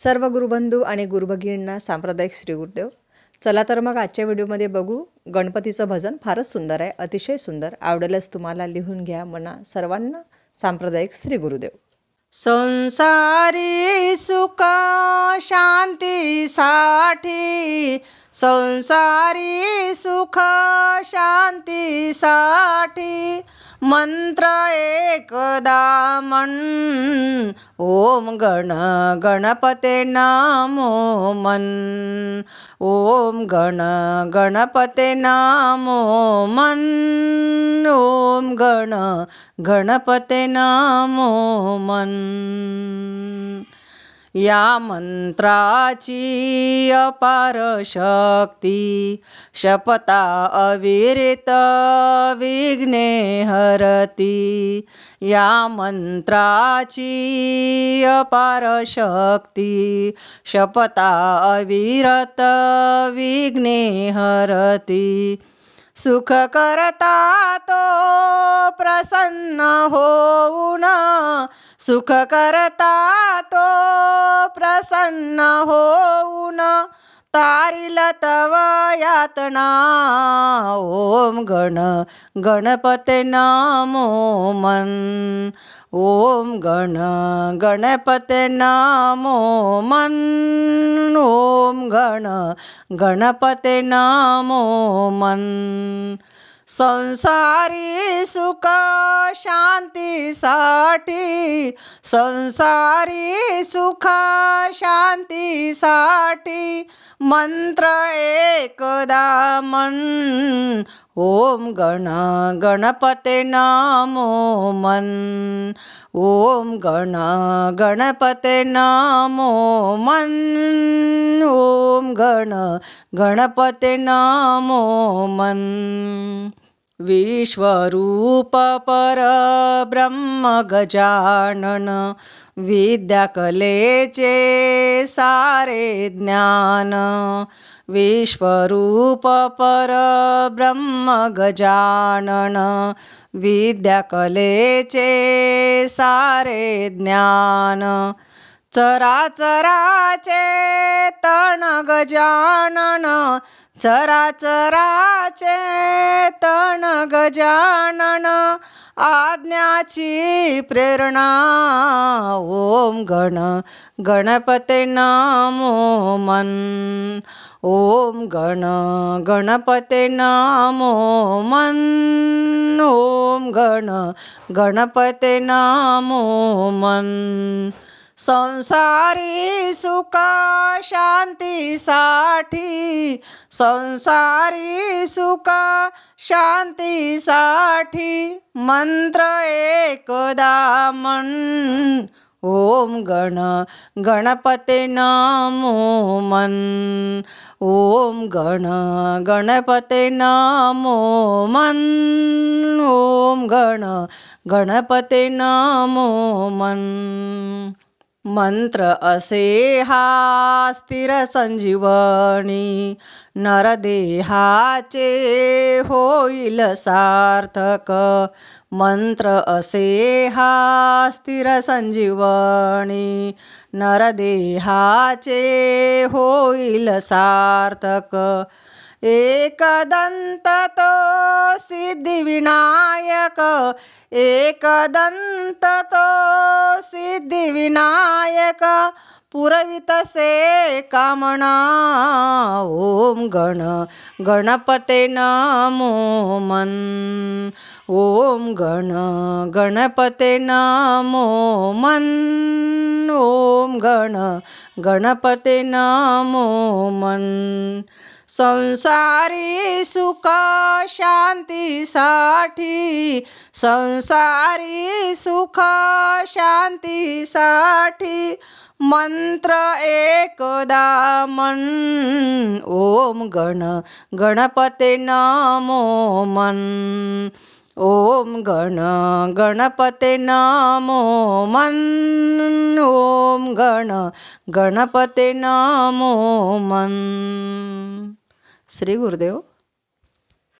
सर्व गुरुबंधू आणि गुरुभगिनींना सांप्रदायिक श्री गुरुदेव. चला तर मग आजच्या व्हिडिओमध्ये बघू गणपतीचं भजन. फारच सुंदर आहे, अतिशय सुंदर. आवडेलच तुम्हाला, लिहून घ्या म्हणा. सर्वांना सांप्रदायिक श्री गुरुदेव. संसारी सुख शांतीसाठी, संसारी सुख शांतीसाठी मंत्र एकदा म्हण, ओम गण गणपते नामो मन. ओम गण गणपते नामो मन. ओम गण गणपते नामो मन. या मंत्राची अपार शक्ती, शपथा अविरत विघ्ने हरती. या मंत्राची अपार शक्ती, शपथा अविरत विघ्ने हरती. सुख करता तो प्रसन्न होऊन, सुख करता तो प्रसन्न होऊन, तारिल तव यातना. ओम गण गणपते नामो मन. ओम गण गणपते नामो मन. ओम गण गणपते नामो मन. संसारी सुख शांतीसाठी, संसारी सुख शांतीसाठी मंत्र एकदा म्हण, ओम गण गणपते नामो मन. ओम गण गणपते नामो मन. ओम गण गणपते नामो मन. विश्वरूप परब्रह्म गजानन, विद्याकलेचे सारे ज्ञान. विश्वरूप परब्रह्म गजानन, विद्याकलेचे सारे ज्ञान. चराचराचे तण गजानन, चराचराचे तण गजानन, आज्ञाची प्रेरणा. ओम गण गणपते नामो मन. ओम गण गणपते नामो मन. ओम गण गणपते नामो मन. संसारी सुख शांतीसाठी, संसारी सुख शांतीसाठी मंत्र एकदा म्हण, ओम गण गणपते नामो मन. ओम गण गणपते नामो मन. ओम गण गणपते नामो मन. मंत्र असे हा स्थिर संजीवनी, नरदेहाचे होईल सार्थक. मंत्र असे हा स्थिर संजीवनी, नरदेहाचे होईल सार्थक. एकदंत तो सिद्धिविनायक, एकदंत तो सिद्धिविनायक, पुरवितसे कामना. ओम गण गणपते नामो मन. ओम गण गणपते नामो मन. ओम गण गणपते नामो मन. संसारी सुख शांतीसाठी, संसारी सुख शांतीसाठी मंत्र एकदा म्हण, ओम गण गणपते नामो मन. ओम गण गणपते नामो मन. ओम गण गणपते नामो मन. श्री गुरुदेव.